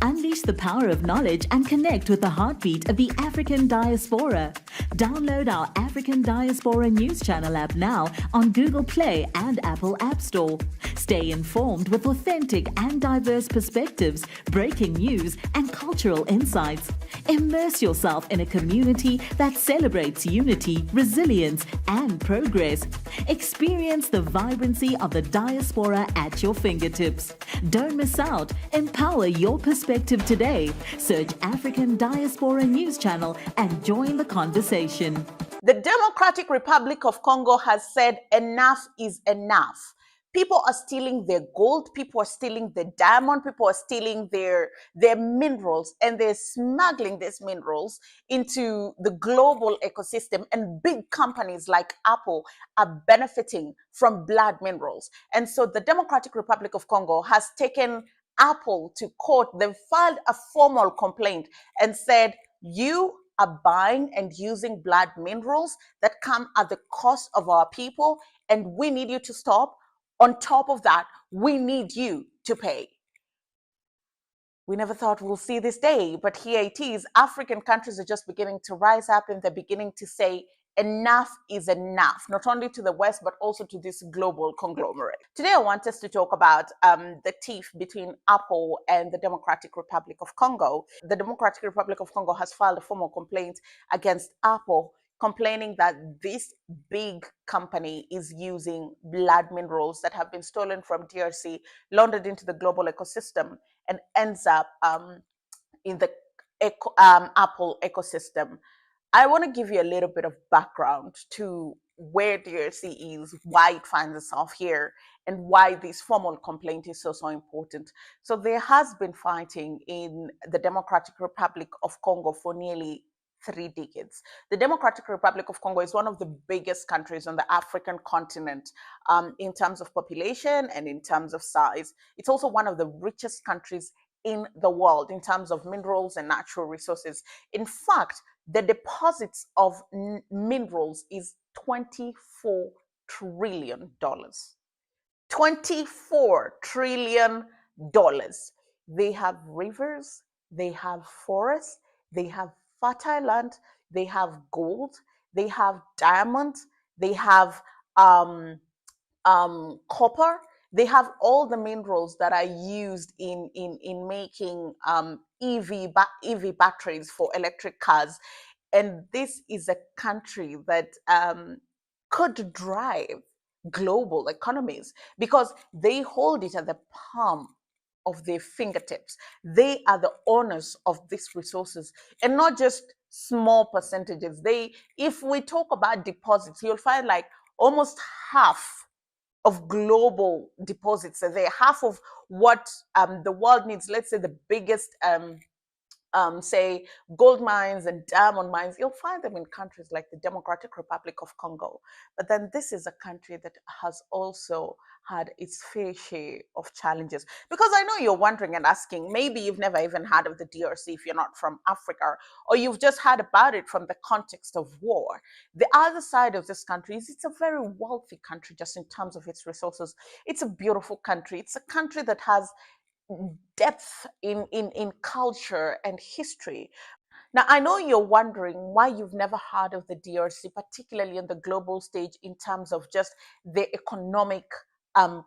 Unleash the power of knowledge and connect with the heartbeat of the African diaspora. Download our African Diaspora News Channel app now on Google Play and Apple App Store. Stay informed with authentic and diverse perspectives, breaking news, and cultural insights. Immerse yourself in a community that celebrates unity, resilience, and progress. Experience the vibrancy of the diaspora at your fingertips. Don't miss out. Empower your perspective today. Search African Diaspora News Channel and join the conversation. The Democratic Republic of Congo has said enough is enough. People are stealing their gold, people are stealing the diamond, people are stealing their minerals, and they're smuggling these minerals into the global ecosystem, and big companies like Apple are benefiting from blood minerals. And so the Democratic Republic of Congo has taken Apple to court. They've filed a formal complaint and said, you are buying and using blood minerals that come at the cost of our people, and we need you to stop. On top of that, we need you to pay. We never thought we'll see this day, but here it is. African countries are just beginning to rise up, and they're beginning to say enough is enough, not only to the West, but also to this global conglomerate. Today, I want us to talk about the tiff between Apple and the Democratic Republic of Congo. The Democratic Republic of Congo has filed a formal complaint against Apple, complaining that this big company is using blood minerals that have been stolen from DRC, laundered into the global ecosystem, and ends up in the Apple ecosystem. I want to give you a little bit of background to where DRC is, why it finds itself here, and why this formal complaint is so important. So there has been fighting in the Democratic Republic of Congo for nearly 3 decades. The Democratic Republic of Congo is one of the biggest countries on the African continent in terms of population and in terms of size. It's also one of the richest countries in the world in terms of minerals and natural resources. In fact, the deposits of minerals is $24 trillion. $24 trillion. They have rivers, they have forests, they have fertile land, they have gold, they have diamonds, they have copper, they have all the minerals that are used in making EV batteries for electric cars. And this is a country that could drive global economies because they hold it at the palm of their fingertips. They are the owners of these resources, and not just small percentages. If we talk about deposits, you'll find like almost half of global deposits are there, half of what the world needs. Let's say the biggest say gold mines and diamond mines, you'll find them in countries like the Democratic Republic of Congo. But then this is a country that has also had its fair share of challenges. Because I know you're wondering and asking, maybe you've never even heard of the DRC if you're not from Africa, or you've just heard about it from the context of war. The other side of this country is it's a very wealthy country just in terms of its resources. It's a beautiful country. It's a country that has depth in culture and history. Now, I know you're wondering why you've never heard of the DRC, particularly on the global stage in terms of just the economic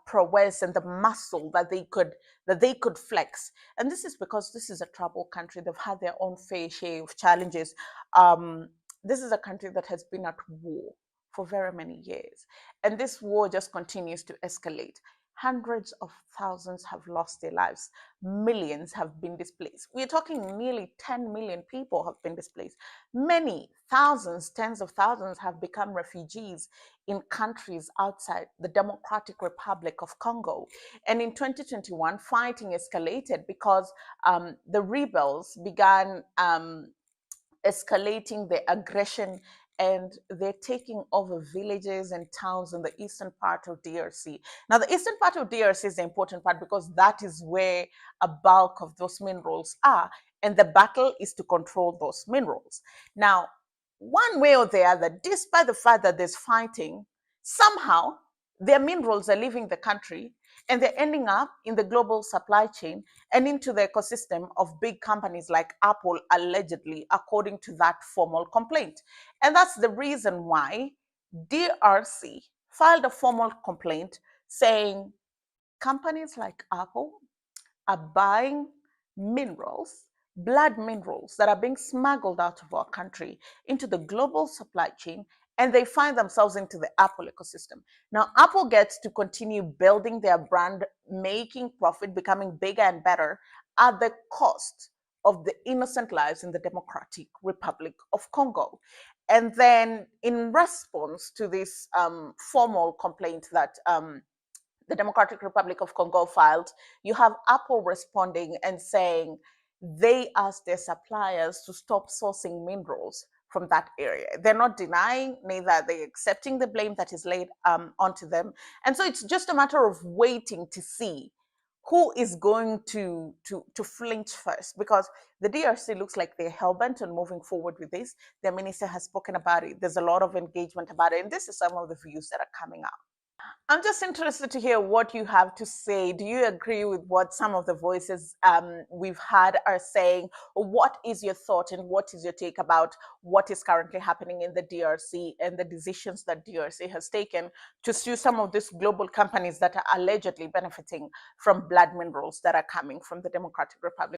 prowess and the muscle that they could flex. And this is because this is a troubled country. They've had their own fair share of challenges. This is a country that has been at war for very many years. And this war just continues to escalate. Hundreds of thousands have lost their lives. Millions have been displaced. We're talking nearly 10 million people have been displaced. Many thousands, tens of thousands have become refugees in countries outside the Democratic Republic of Congo. And in 2021, fighting escalated because the rebels began escalating their aggression, and they're taking over villages and towns in the eastern part of DRC. Now, the eastern part of DRC is the important part because that is where a bulk of those minerals are, and the battle is to control those minerals. Now, one way or the other, despite the fact that there's fighting, somehow their minerals are leaving the country, and they're ending up in the global supply chain and into the ecosystem of big companies like Apple, allegedly, according to that formal complaint. And that's the reason why DRC filed a formal complaint saying companies like Apple are buying minerals, blood minerals that are being smuggled out of our country into the global supply chain, and they find themselves into the Apple ecosystem. Now, Apple gets to continue building their brand, making profit, becoming bigger and better at the cost of the innocent lives in the Democratic Republic of Congo. And then, in response to this formal complaint that the Democratic Republic of Congo filed, you have Apple responding and saying they asked their suppliers to stop sourcing minerals from that area. They're not denying, neither are they accepting the blame that is laid onto them. And so it's just a matter of waiting to see who is going to flinch first, because the DRC looks like they're hell-bent on moving forward with this. Their minister has spoken about it. There's a lot of engagement about it. And this is some of the views that are coming out. I'm just interested to hear what you have to say. Do you agree with what some of the voices we've had are saying? What is your thought and what is your take about what is currently happening in the DRC and the decisions that DRC has taken to sue some of these global companies that are allegedly benefiting from blood minerals that are coming from the Democratic Republic